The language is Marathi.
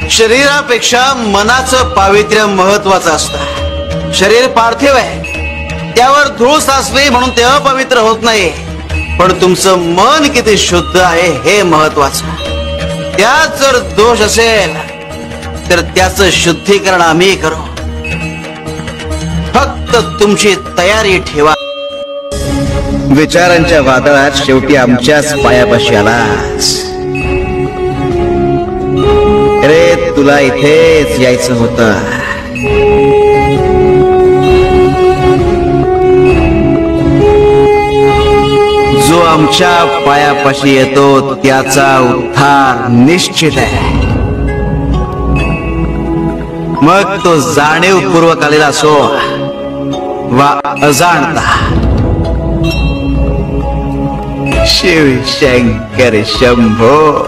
शरीरापेक्षा मनाचं पावित्र्य महत्वाचं असतं. शरीर पार्थिव आहे, त्यावर धूळ साचली म्हणून ते अपवित्र होत नाही. पण तुमचं मन किती शुद्ध आहे हे महत्वाचं. त्यात जर दोष असेल तर त्याचं शुद्धीकरण आम्ही करू. फक्त तुमची तयारी ठेवा. विचारांच्या वादळात शेवटी आमच्याच पायापाशी आलास रे. तुला इथेच यायचं होतं. जो आमच्या पायापाशी येतो त्याचा उद्धार निश्चित आहे. मग तो जाणीवपूर्वक आलेला असो वा अजाणता. शिव शंकर शंभो.